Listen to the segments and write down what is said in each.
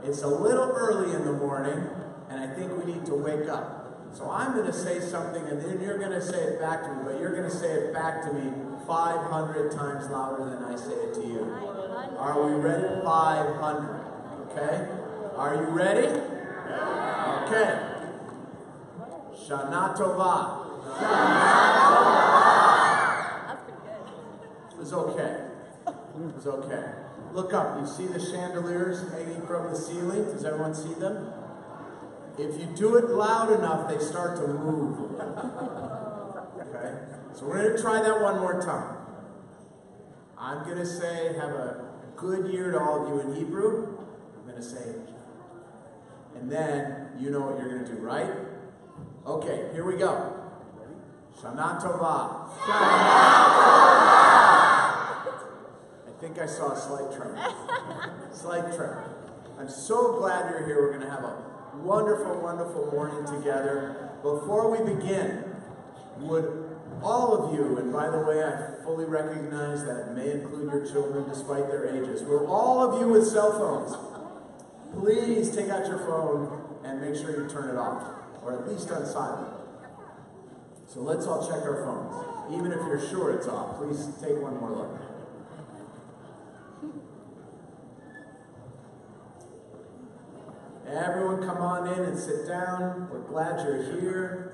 It's a little early in the morning, and I think we need to wake up. So I'm going to say something, and then you're going to say it back to me, but you're going to say it back to me 500 times louder than I say it to you. Are we ready? 500. Okay? Are you ready? Okay. Shana Tova. That's pretty good. It was okay. It was okay. Look up. You see the chandeliers hanging from the ceiling? Does everyone see them? If you do it loud enough, they start to move. Okay? So we're going to try that one more time. I'm going to say, have a good year to all of you in Hebrew. I'm going to say, and then you know what you're going to do, right? Okay, here we go. Shana Tova. I think I saw a slight tremor. Slight tremor. I'm so glad you're here. We're going to have a wonderful, wonderful morning together. Before we begin, would all of you, and by the way, I fully recognize that may include your children despite their ages, will all of you with cell phones, please take out your phone and make sure you turn it off, or at least on silent. So let's all check our phones. Even if you're sure it's off, please take one more look. Everyone come on in and sit down. We're glad you're here.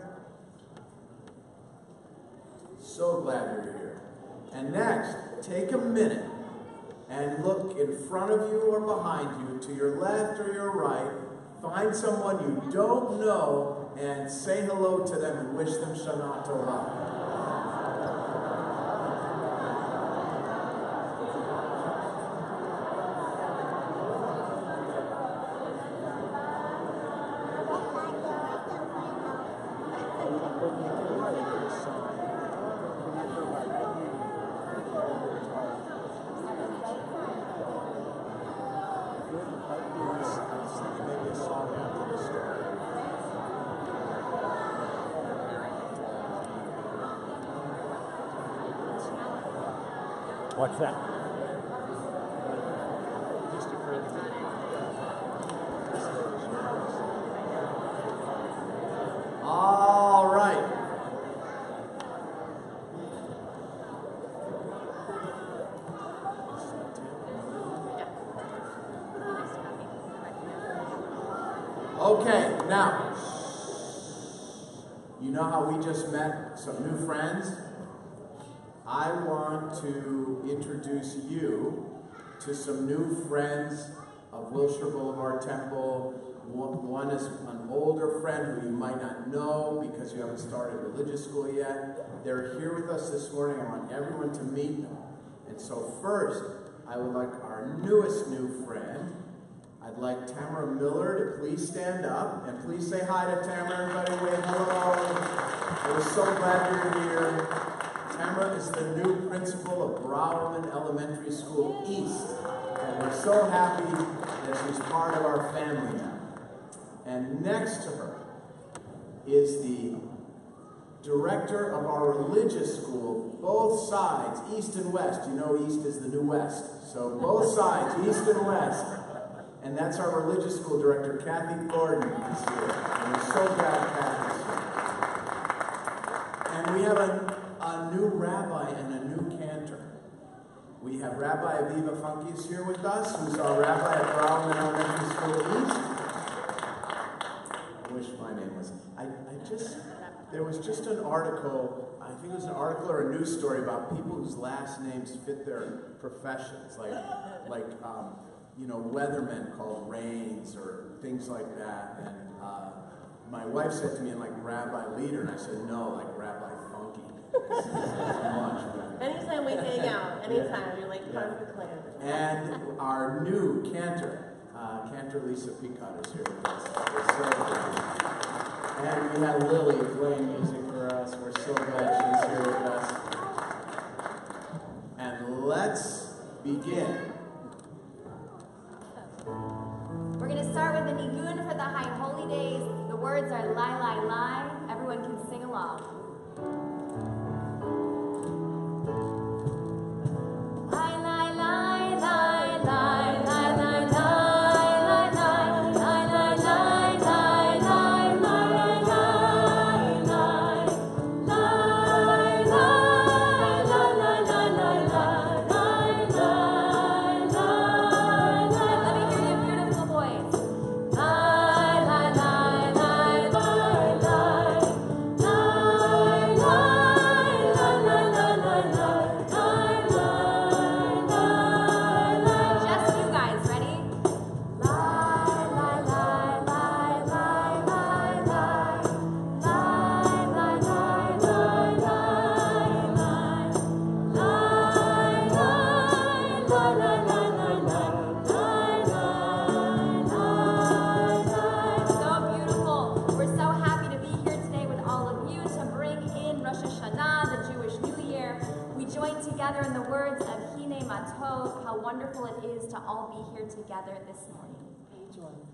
So glad you're here. And next, take a minute and look in front of you or behind you, to your left or your right. Find someone you don't know and say hello to them and wish them Shana Tova. What's that? All right. Okay, now, you know how we just met some new friends? I want to introduce you to some new friends of Wilshire Boulevard Temple. One is an older friend who you might not know because you haven't started religious school yet. They're here with us this morning. I want everyone to meet them. And so first, I would like our newest new friend. I'd like Tamara Miller to please stand up and please say hi to Tamara. Everybody wave hello. We're so glad you're here. Tamara is the new principal of Browerman Elementary School East, and we're so happy that she's part of our family now. And next to her is the director of our religious school, both sides, East and West. You know East is the new West, so both sides, East and West. And that's our religious school director, Kathy Gordon, is here. And we're so glad Kathy's here. And we have a new rabbi and a new cantor. We have Rabbi Aviva Funke is here with us, who's our rabbi at Browerman Elementary School East. I wish my name was. There was just an article, I think it was an article or a news story about people whose last names fit their professions, like weathermen called Rains or things like that. And my wife said to me, like Rabbi Leader, and I said, no, like Rabbi Funke. Anytime we hang out, anytime, you're like part of the clan. And our new Cantor, Cantor Lisa Peicott is here with us. And we have Lily playing music for us. We're so glad she's here with us. And let's begin. We're going to start with the Nigun for the High Holy Days. The words are lie, lie, lie. Everyone can sing along. Lie, lie, lie, lie, lie, lie, lie, lie, lie, lie. wonderful it is to all be here together this morning. Page 1.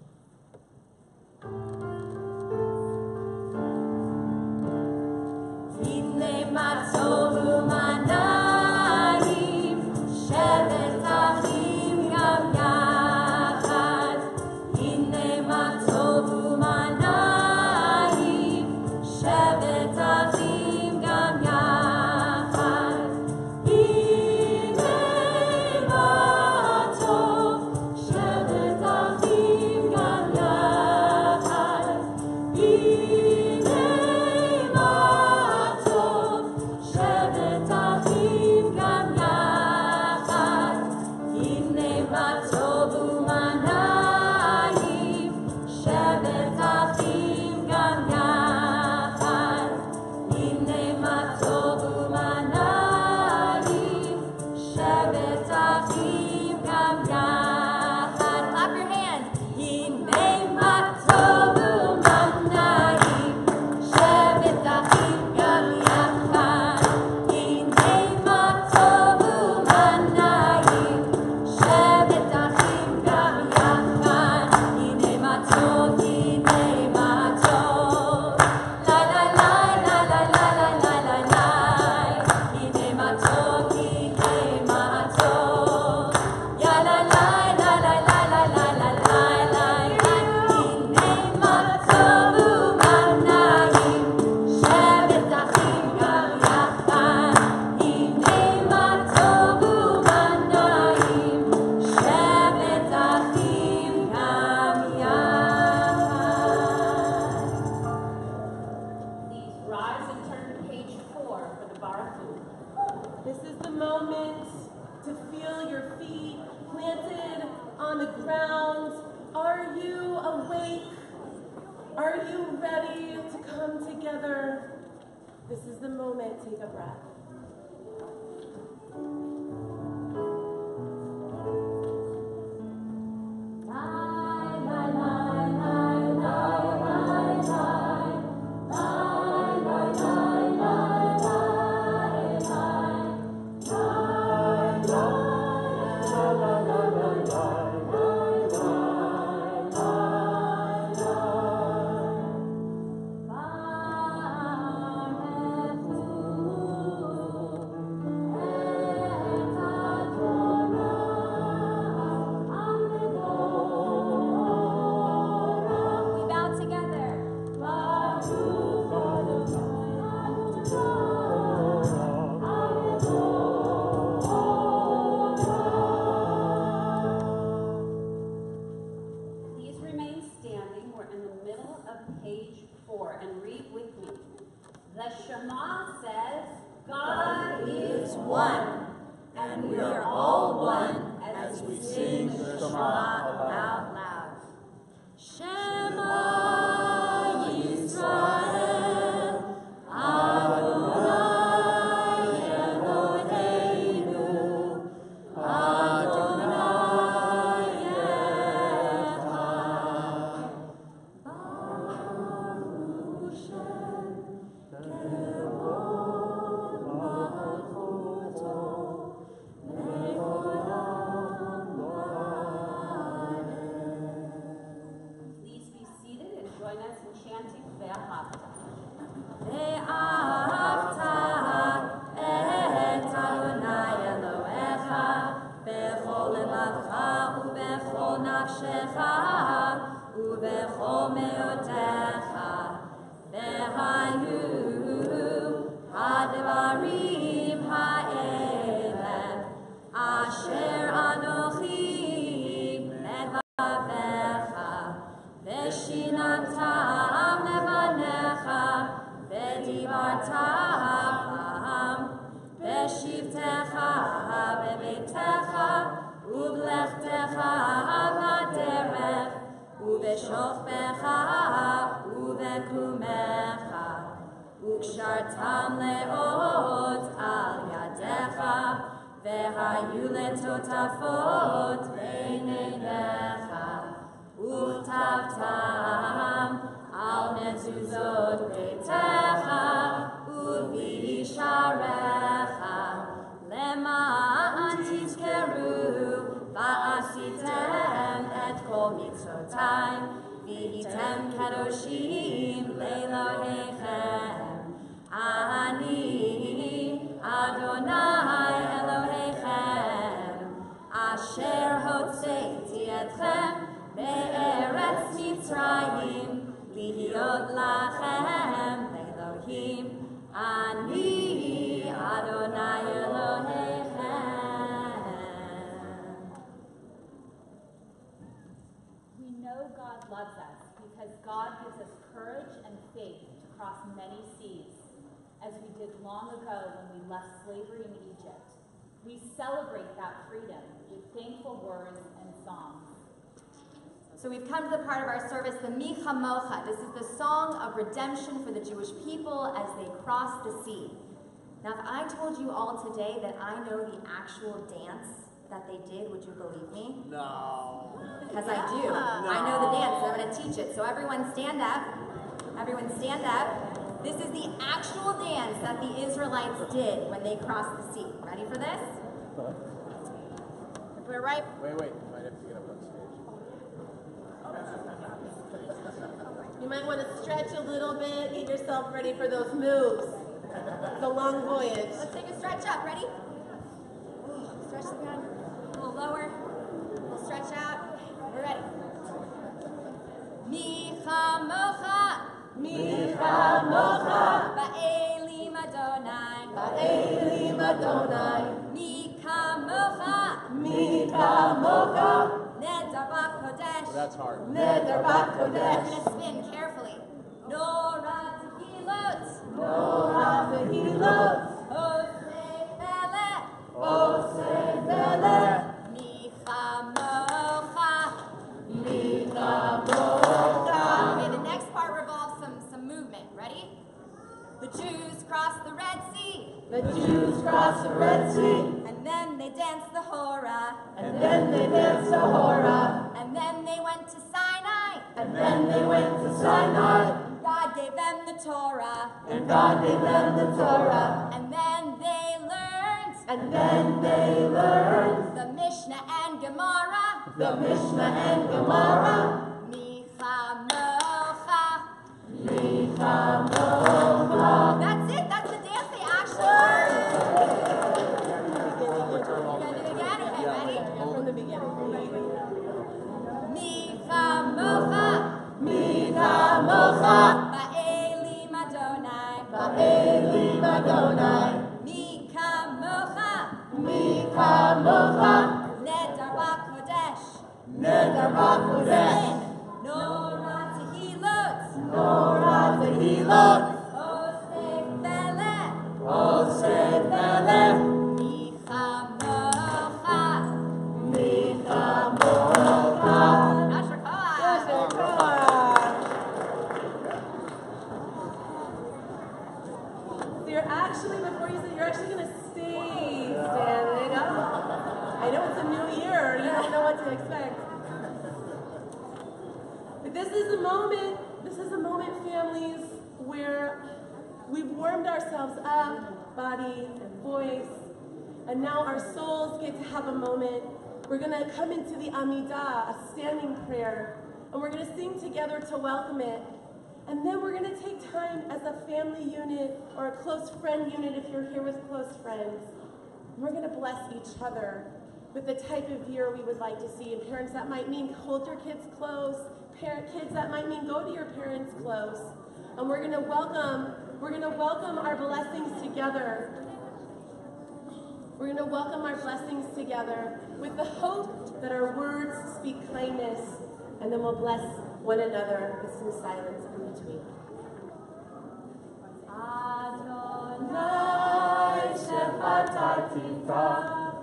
This is the moment. Take a breath. Lema antis keru kol mitzvotai, v'hitem kadoshim le'Elohechem. Ani Adonai Elohechem, asher hotzeiti etchem be'eretz Mitzrayim, lihiot lachem le'Elohim. Ani Adonai Elohechem. We know God loves us because God gives us courage and faith to cross many seas, as we did long ago when we left slavery in Egypt. We celebrate that freedom with thankful words and songs. So we've come to the part of our service, the Mi Chamocha. This is the song of redemption for the Jewish people as they cross the sea. Now, if I told you all today that I know the actual dance that they did, would you believe me? No. Because I do. I know the dance, and I'm going to teach it. So everyone stand up. Everyone stand up. This is the actual dance that the Israelites did when they crossed the sea. Ready for this? We're right. Wait. You might have to get up on stage. You might want to stretch a little bit, get yourself ready for those moves. It's a long voyage. Let's take a stretch up. Ready? Stretch the ground. A little lower. We'll stretch out. We're ready. Mi Chamocha. Mi Chamocha. Ba'elim Adonai. Ba'elim Adonai. Mi Chamocha. Mi Chamocha. Neder b'Kodesh. That's hard. Neder b'Kodesh. We're going to spin carefully. Nora Tehilot. Nora Tehilot. Osei Peleh. Osei Peleh. Mi Chamocha. Mi Chamocha. Okay, the next part revolves some movement. Ready? The Jews crossed the Red Sea. The Jews crossed the Red Sea. And then they danced the Hora. And then they danced the Hora. And then they went to Sinai. And then they went to Sinai. God gave them the Torah. And God gave them the Torah. And then they learned. And then they learned The Mishnah and Gemara. the Mishnah and Gemara. Mi Chamocha. Mi Chamocha. That's it. That's the dance they actually learned. We're gonna do it again. Okay, ready? From the beginning. Mi Chamocha. Mi Chamocha. Ba'elim Adonai. Ba'elim Adonai. Mi Chamocha. Mi Chamocha. Neder b'Kodesh. Neder b'Kodesh. Nora Tehilot. Nora Tehilot. Osei Peleh. Osei Peleh. Mi Chamocha. Mi Chamocha. Yasher Koach. So you're actually, before you say, you're actually going to stay standing up. I know it's a new year, you don't know what to expect. But this is a moment, families, where we've warmed ourselves up, body and voice, and now our souls get to have a moment. We're going to come into the Amidah, a standing prayer, and we're going to sing together to welcome it. And then we're going to take time as a family unit or a close friend unit if you're here with close friends. And we're going to bless each other with the type of year we would like to see. And parents, that might mean hold your kids close. Kids, that might mean go to your parents close. And we're going to welcome our blessings together. We're going to welcome our blessings together with the hope that our words speak kindness, and then we'll bless one another with some silence in between. Adonai shefatatita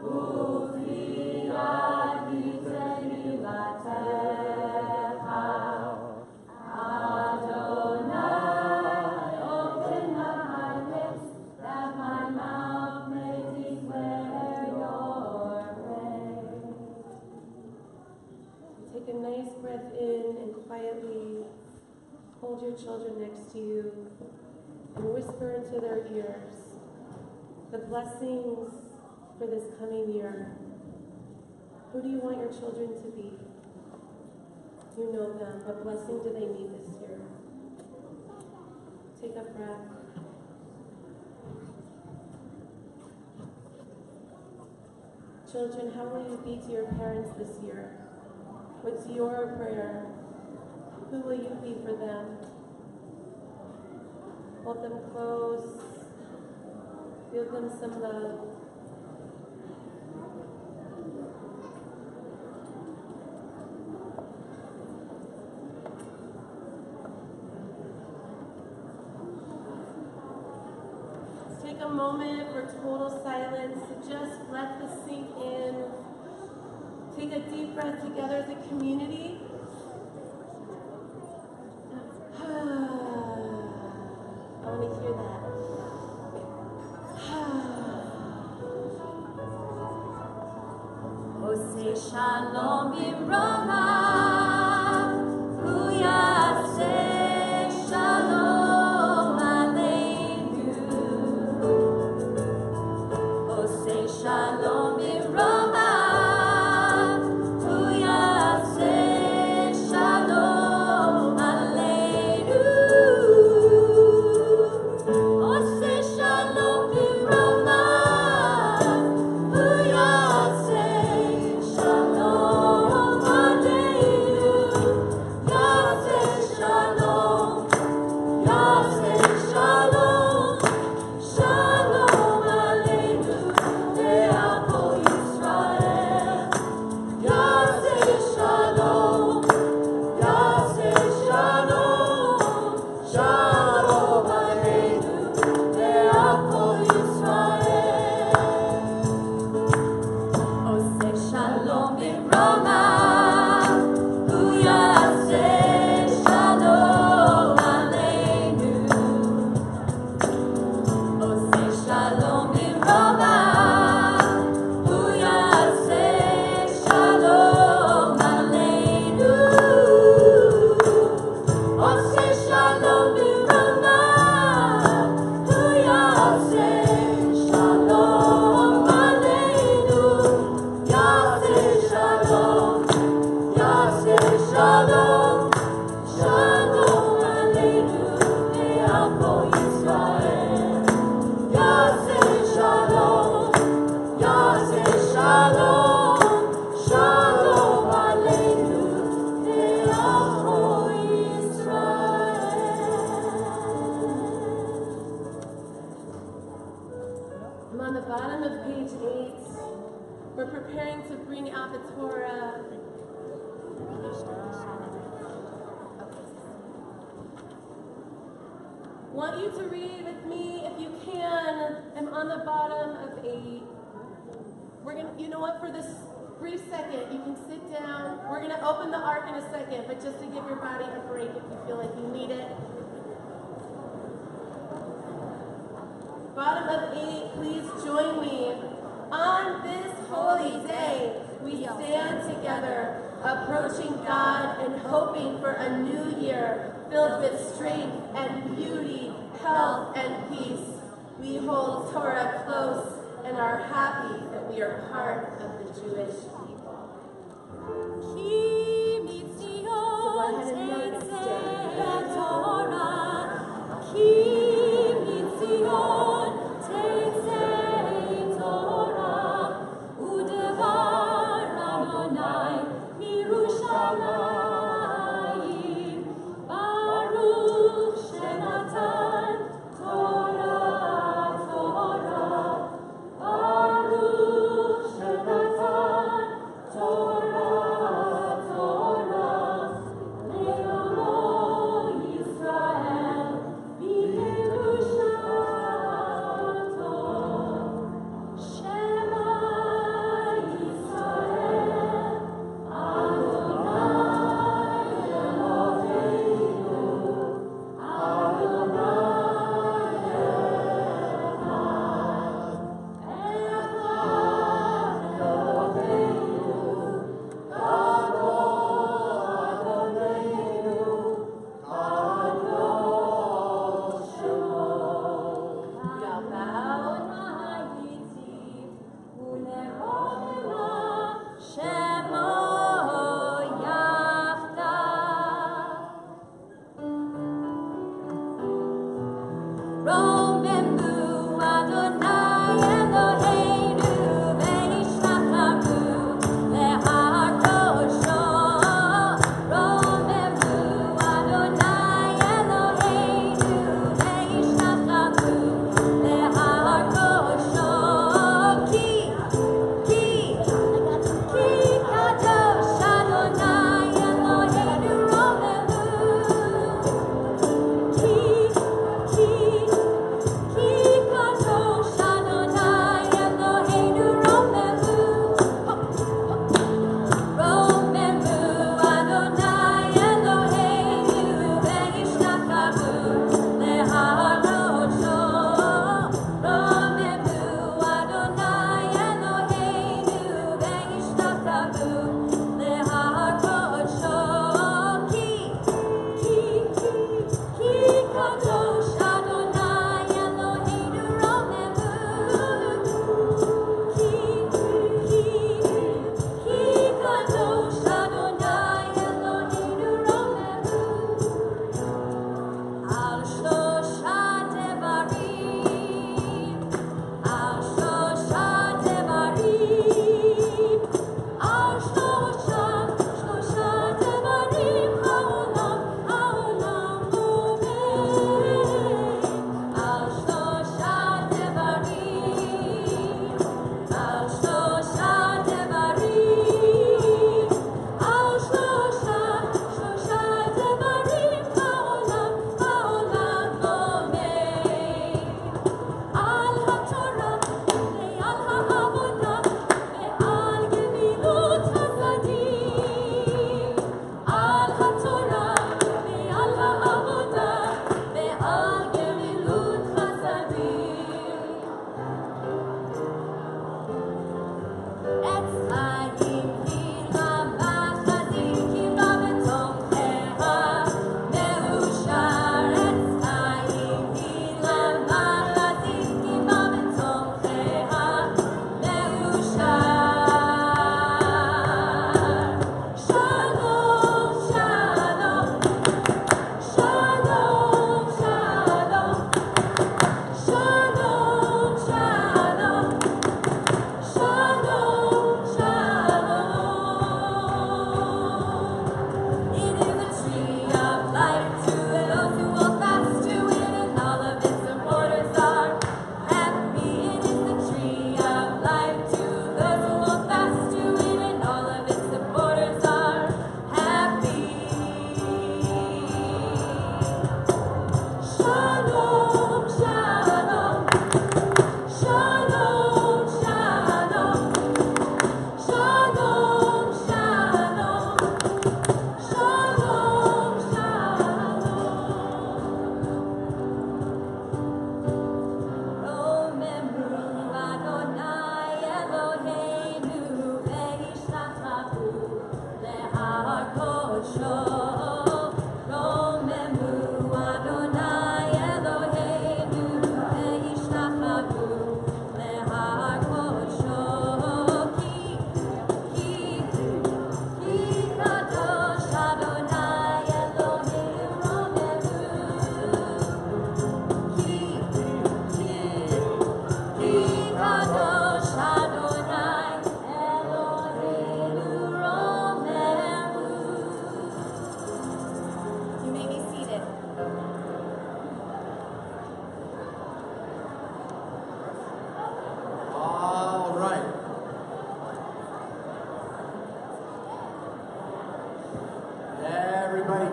uvi aditeni latecha. Adonai, open up my lips that my mouth may declare your praise. Take a nice breath in and quietly hold your children next to you and whisper into their ears the blessings for this coming year. Who do you want your children to be? You know them. What blessing do they need this year? Take a breath. Children, how will you be to your parents this year? What's your prayer? Who will you be for them? Hold them close. Give them some love. Take a moment for total silence to just let this sink in. Take a deep breath together as a community. I want to hear that. Ose shalom bimrona, kuyase shalom aleinu. Ose shalom bimrona, kuyase shalom aleinu. Ose shalom bimrona, kuyase shalom aleinu. Yase shalom, yase shalom, shalom aleinu le'amo Yisrael. Yase shalom, yase shalom, shalom aleinu le'amo Yisrael. Ose shalom bimrona, hu yase shalom aleinu. Ose shalom bimrona, hu yase shalom aleinu. Ose shalom bimrona, hu yase shalom aleinu. Yase shalom, yase shalom, shalom aleinu le'amo Yisrael. Yase shalom, yase shalom, shalom aleinu le'amo Yisrael. I'm on the bottom of page 8. We're preparing to bring out the Torah. Want you to read with me if you can. I'm on the bottom of 8. We're gonna, you know what, for this brief second, you can sit down. We're gonna open the ark in a second, but just to give your body a break if you feel like you need it. Bottom of 8, please join me. On this holy day, we stand together, approaching God and hoping for a new year filled with strength and beauty, health and peace. We hold Torah close and are happy that we are part of the Jewish people. Ki So go ahead and notice today. Torah, Ki mitzion tetzei Torah, udevar Adonai mirushalayim, Baruch shenatan Torah, Torah, Baruch shenatan Torah,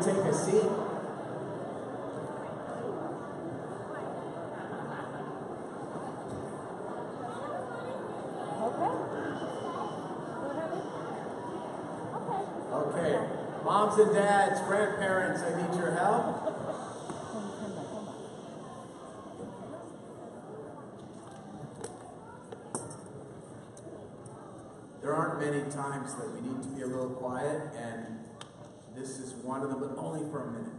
Take a seat. Okay. Moms and dads, grandparents, I need your help. There aren't many times that we need to be a little quiet, and this is one of them, but only for a minute.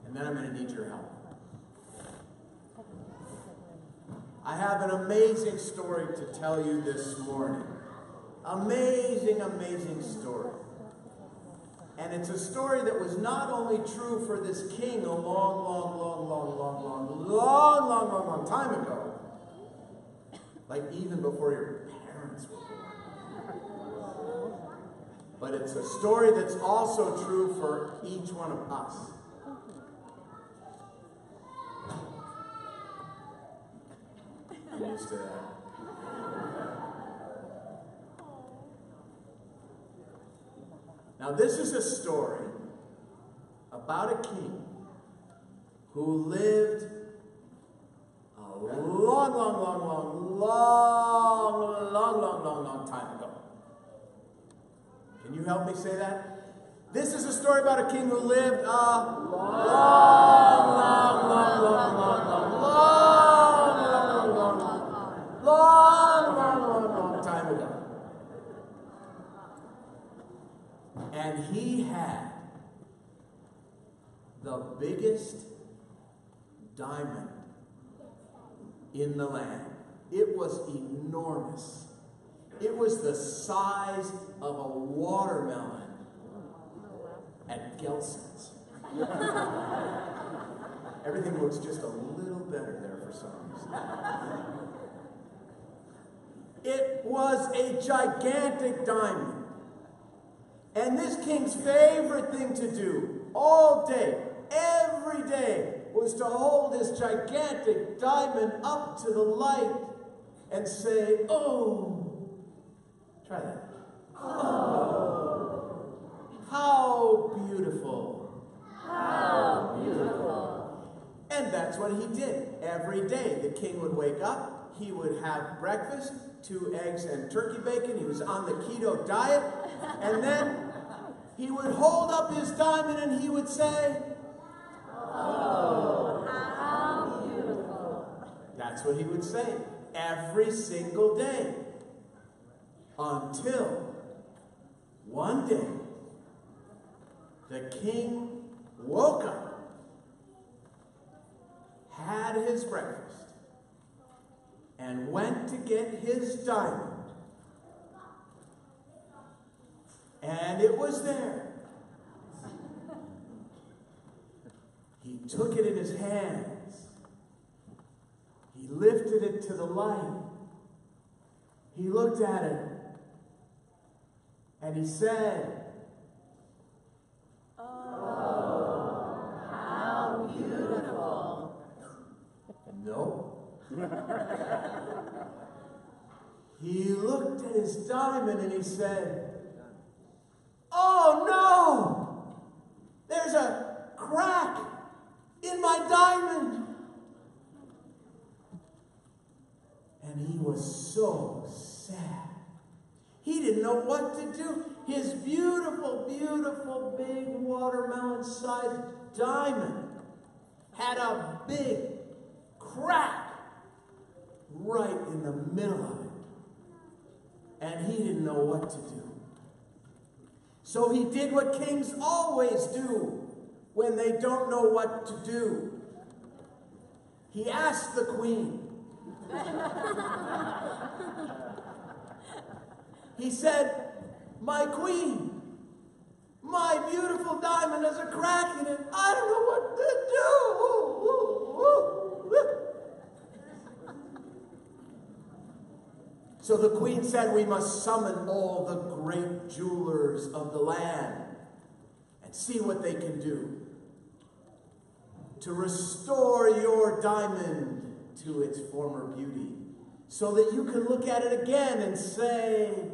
And then I'm going to need your help. I have an amazing story to tell you this morning. Amazing, amazing story. And it's a story that was not only true for this king a long time ago, like even before your parents were born. But it's a story that's also true for each one of us. I'm used to that. Now, this is a story about a king who lived a long time ago. Can you help me say that? This is a story about a king who lived a long time ago. And he had the biggest diamond in the land. It was enormous. It was the size of a watermelon at Gelson's. Everything looks just a little better there for some reason. It was a gigantic diamond. And this king's favorite thing to do all day, every day, was to hold this gigantic diamond up to the light and say, "Oh," try that. "Oh, how beautiful. How beautiful." And that's what he did. Every day the king would wake up, he would have breakfast, 2 eggs and turkey bacon. He was on the keto diet. And then he would hold up his diamond and he would say, "Oh, how beautiful." That's what he would say every single day. Until one day, the king woke up, had his breakfast, and went to get his diamond. And it was there. He took it in his hands. He lifted it to the light. He looked at it. And he said, "Oh, how beautiful." No. He looked at his diamond and he said, "Oh no! There's a crack in my diamond." And he was so sad. He didn't know what to do. His beautiful, beautiful big watermelon-sized diamond had a big crack right in the middle of it. And he didn't know what to do. So he did what kings always do when they don't know what to do. He asked the queen. He said, "My queen, my beautiful diamond has a crack in it. I don't know what to do." So the queen said, "We must summon all the great jewelers of the land and see what they can do to restore your diamond to its former beauty, so that you can look at it again and say,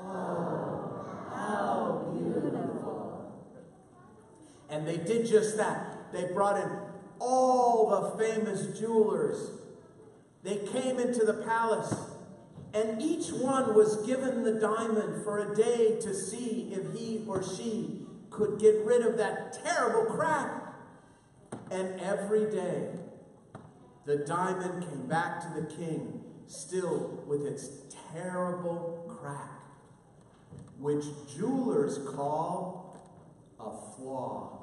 'Oh, how beautiful.'" And they did just that. They brought in all the famous jewelers. They came into the palace, and each one was given the diamond for a day to see if he or she could get rid of that terrible crack. And every day, the diamond came back to the king, still with its terrible crack, which jewelers call a flaw.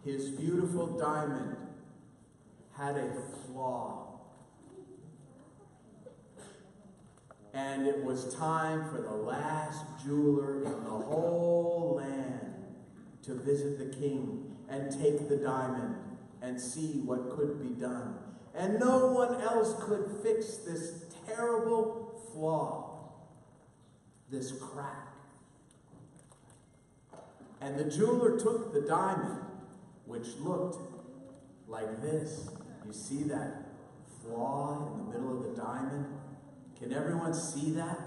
His beautiful diamond had a flaw. And it was time for the last jeweler in the whole land to visit the king and take the diamond and see what could be done. And no one else could fix this terrible flaw, this crack. And the jeweler took the diamond, which looked like this. You see that flaw in the middle of the diamond? Can everyone see that?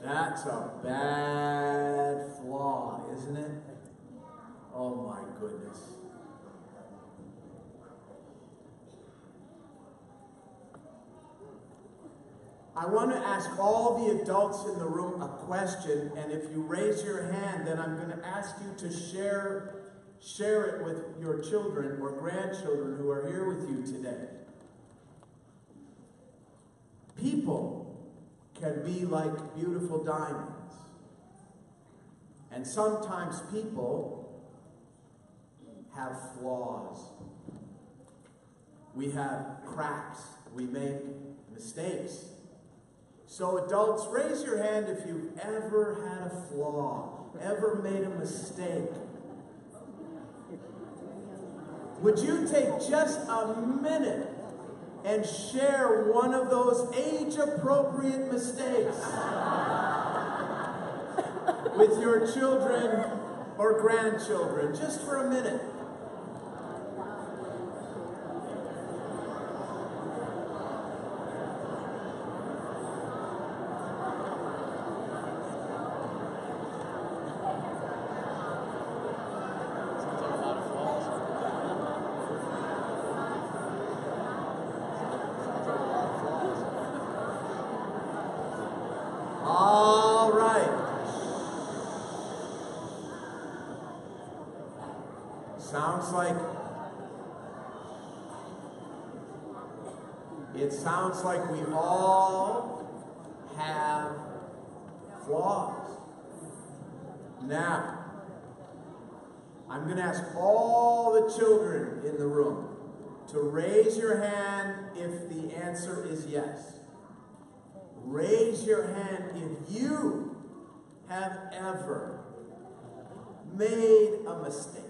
That's a bad flaw, isn't it? Oh my goodness. I want to ask all the adults in the room a question, and if you raise your hand, then I'm going to ask you to share it with your children or grandchildren who are here with you today. People can be like beautiful diamonds. And sometimes people have flaws. We have cracks. We make mistakes. So adults, raise your hand if you've ever had a flaw, ever made a mistake. Would you take just a minute and share one of those age-appropriate mistakes with your children or grandchildren, just for a minute? Sounds like we all have flaws. Now, I'm going to ask all the children in the room to raise your hand if the answer is yes. Raise your hand if you have ever made a mistake.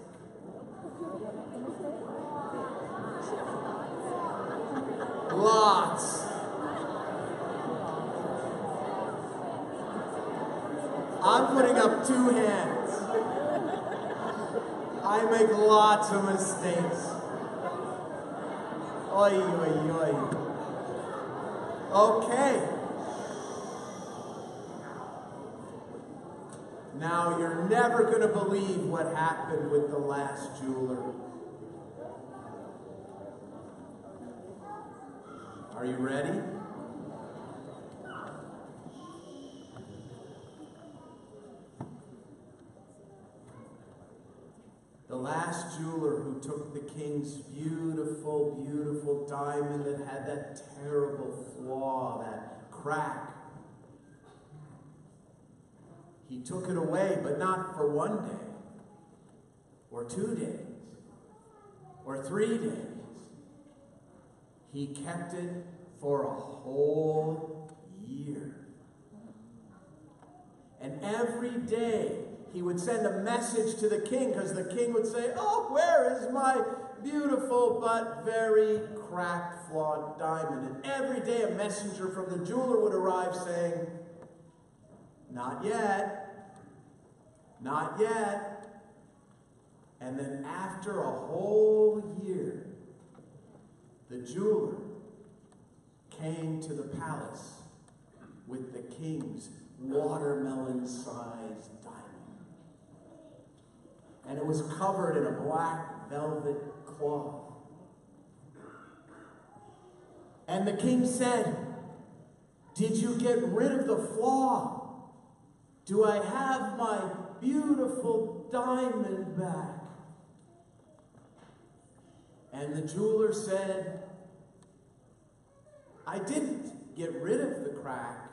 Lots. I'm putting up 2 hands. I make lots of mistakes. Oy, oy, oy. Okay. Now, you're never going to believe what happened with the last jeweler. Are you ready? The last jeweler who took the king's beautiful, beautiful diamond that had that terrible flaw, that crack. He took it away, but not for 1 day, or 2 days, or 3 days. He kept it for a whole year. And every day he would send a message to the king, because the king would say, "Oh, where is my beautiful but very cracked, flawed diamond?" And every day a messenger from the jeweler would arrive saying, "Not yet, not yet." And then after a whole year, the jeweler came to the palace with the king's watermelon-sized diamond. And it was covered in a black velvet cloth. And the king said, "Did you get rid of the flaw? Do I have my beautiful diamond back?" And the jeweler said, "I didn't get rid of the crack,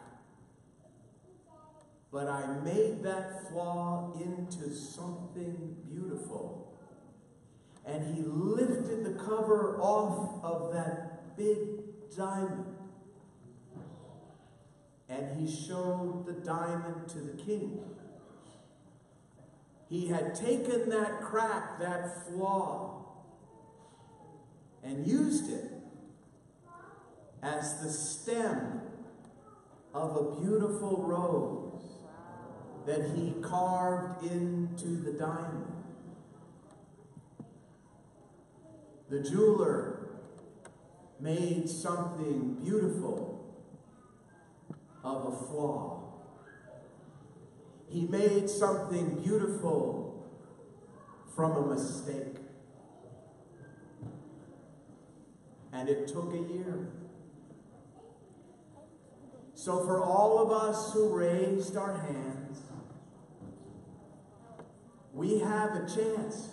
but I made that flaw into something beautiful." And he lifted the cover off of that big diamond. And he showed the diamond to the king. He had taken that crack, that flaw, and used it as the stem of a beautiful rose that he carved into the diamond. The jeweler made something beautiful of a flaw. He made something beautiful from a mistake. And it took a year. So for all of us who raised our hands, we have a chance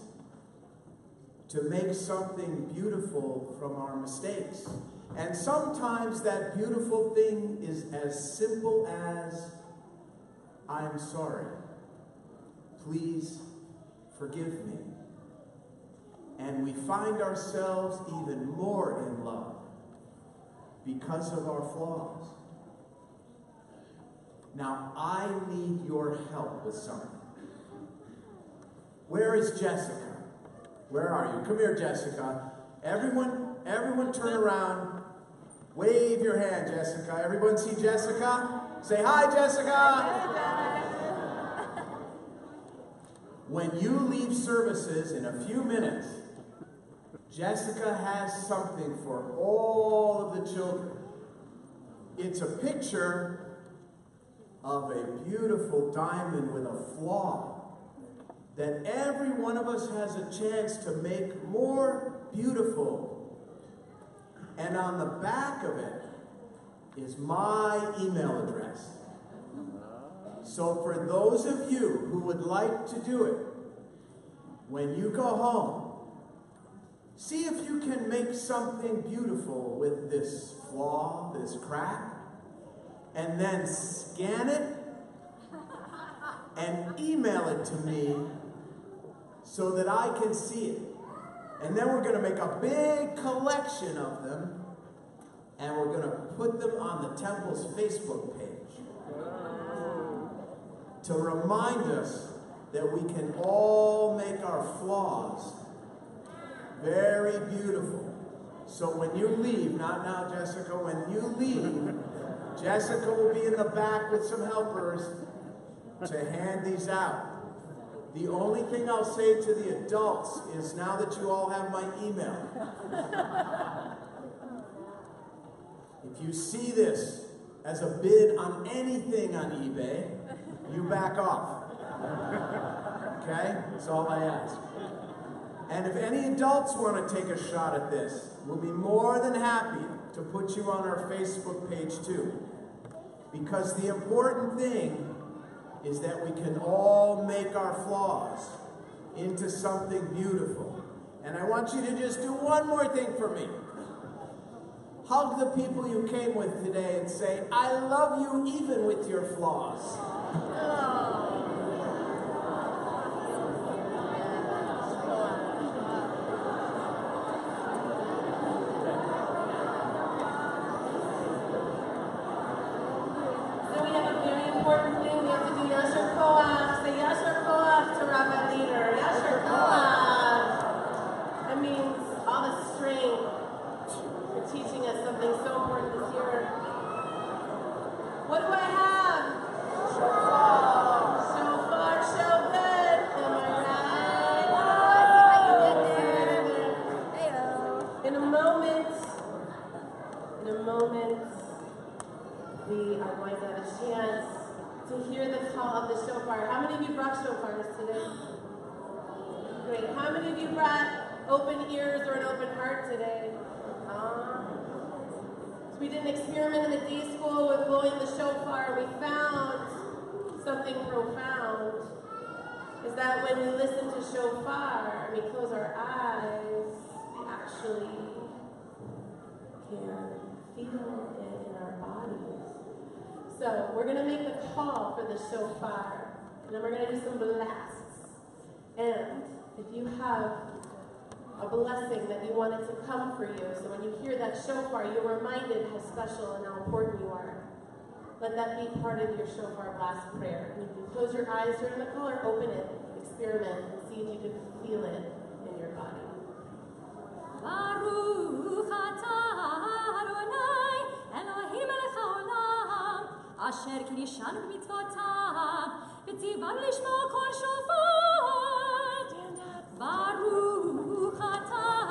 to make something beautiful from our mistakes. And sometimes that beautiful thing is as simple as, "I'm sorry. Please forgive me." And we find ourselves even more in love because of our flaws. Now, I need your help with something. Where is Jessica? Where are you? Come here, Jessica. Everyone turn around. Wave your hand, Jessica. Everyone see Jessica? Say hi, Jessica. When you leave services in a few minutes, Jessica has something for all of the children. It's a picture of a beautiful diamond with a flaw that every one of us has a chance to make more beautiful. And on the back of it is my email address. So for those of you who would like to do it, when you go home, see if you can make something beautiful with this flaw, this crack, and then scan it and email it to me so that I can see it. And then we're going to make a big collection of them, and we're going to put them on the temple's Facebook page to remind us that we can all make our flaws very beautiful. So when you leave, not now, Jessica, when you leave, Jessica will be in the back with some helpers to hand these out. The only thing I'll say to the adults is, now that you all have my email, if you see this as a bid on anything on eBay, you back off. Okay? That's all I ask. And if any adults want to take a shot at this, we'll be more than happy to put you on our Facebook page too. Because the important thing is that we can all make our flaws into something beautiful. And I want you to just do one more thing for me. Hug the people you came with today and say, "I love you even with your flaws." of the shofar. How many of you brought shofars today? Great. How many of you brought open ears or an open heart today? So we did an experiment in the day school with blowing the shofar. We found something profound. Is that when we listen to shofar and we close our eyes, we actually can feel it in our bodies. So we're going to make the call for the shofar, and then we're going to do some blasts. And if you have a blessing that you want it to come for you, so when you hear that shofar, you're reminded how special and how important you are. Let that be part of your shofar blast prayer. And you can close your eyes during the call or open it, experiment, and see if you can feel it in your body. Baruch atah Adonai Eloheinu melech haolam asher kiddushanu b'mitzvotav v'tzivan lishmo kol shofar. Baruch atah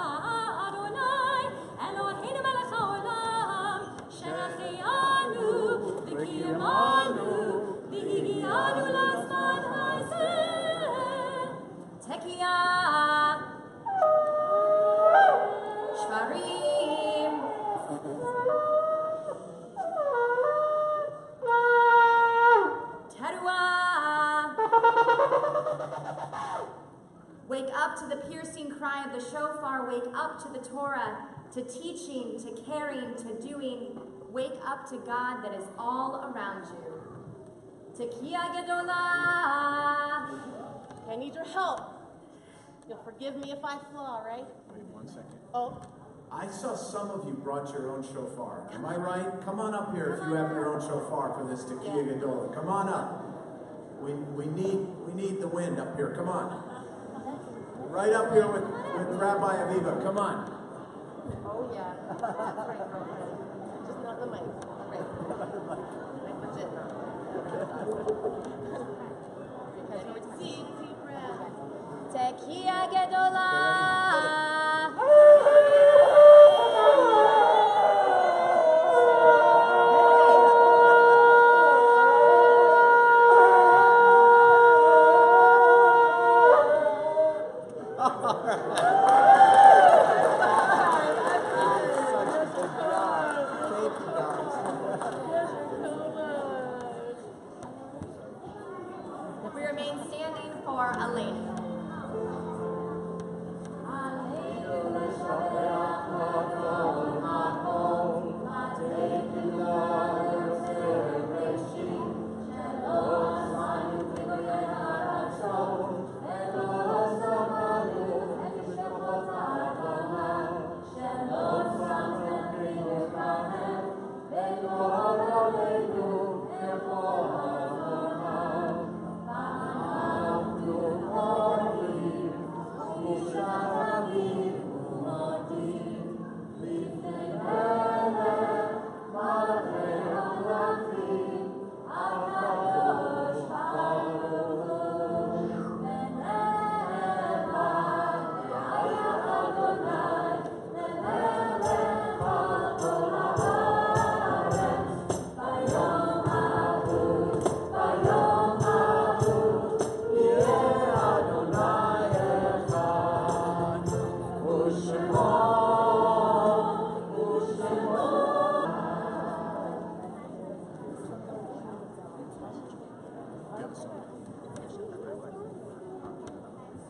Adonai Eloheinu melech haolam she'acheyanu v'kiyamanu v'higianu l'zman hazeh tekiyah Shvarim Teruah. Wake up to the piercing cry of the shofar. Wake up to the Torah, to teaching, to caring, to doing. Wake up to God that is all around you. Tekiah Gedolah. I need your help. You'll forgive me if I flaw, right? Wait 1 second. Oh. I saw some of you brought your own shofar. Am I right? Come on up here if you have your own shofar for this Tekiah Gedolah. Come on up. We need the wind up here. Come on. Right up here with Rabbi Aviva. Come on. Oh, yeah. That's right. Just not the mic. Right. Like legit now. Deep breath. Tekiah Gedolah. We remain standing for a lady.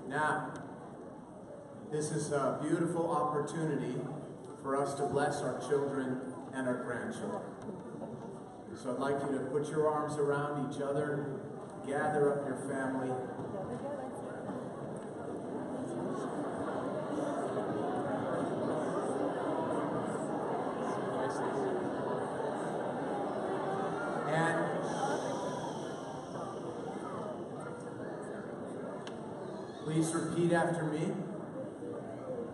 Now, this is a beautiful opportunity for us to bless our children and our grandchildren. So I'd like you to put your arms around each other, gather up your family. And please repeat after me.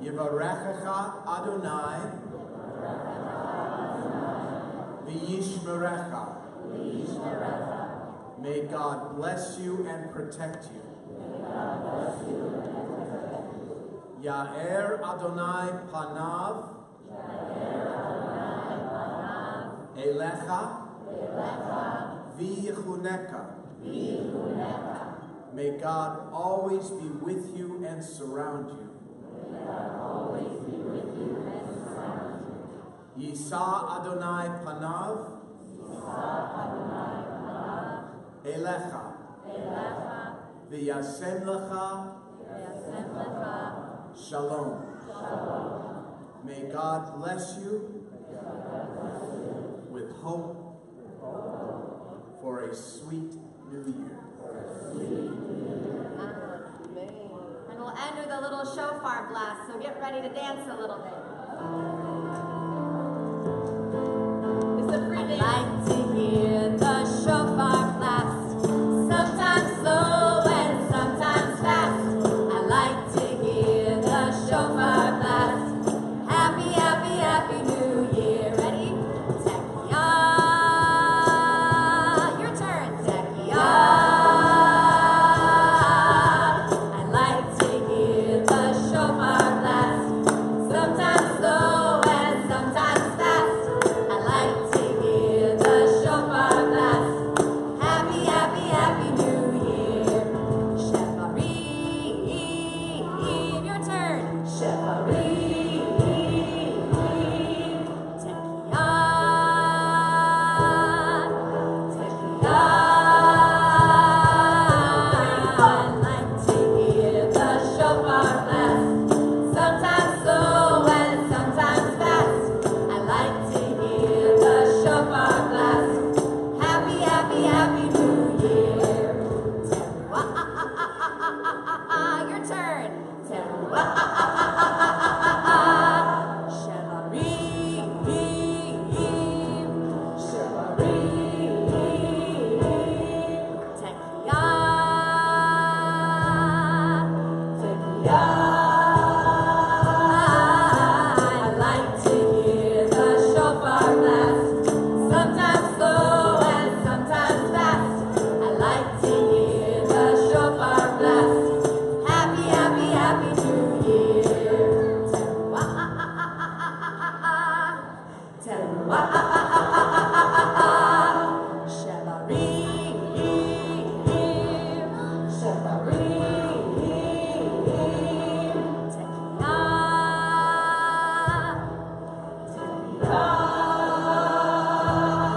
Yivarechecha Adonai v'yishmerecha. May God bless you and protect you. Ya'er Adonai panav elecha v'yichuneka. May God always be with you and surround you. Yisa Adonai Panav Elecha V'yasem Lecha Shalom. May God bless you with hope for a sweet new year. And we'll end with a little shofar blast, so get ready to dance a little bit. It's a free I dance. like to hear the shofar blast, sometimes slow and sometimes fast. I like to hear the shofar blast. Happy, happy, happy New Year. Ready? Tekiah. Your turn. Tekiah. I like to hear the shofar blast, sometimes slow and sometimes fast. I like to hear the shofar blast. Happy, happy, happy New Year. Shevarim. Your turn. Shevarim.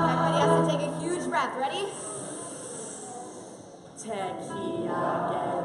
Everybody has to take a huge breath. Ready? Tekiah.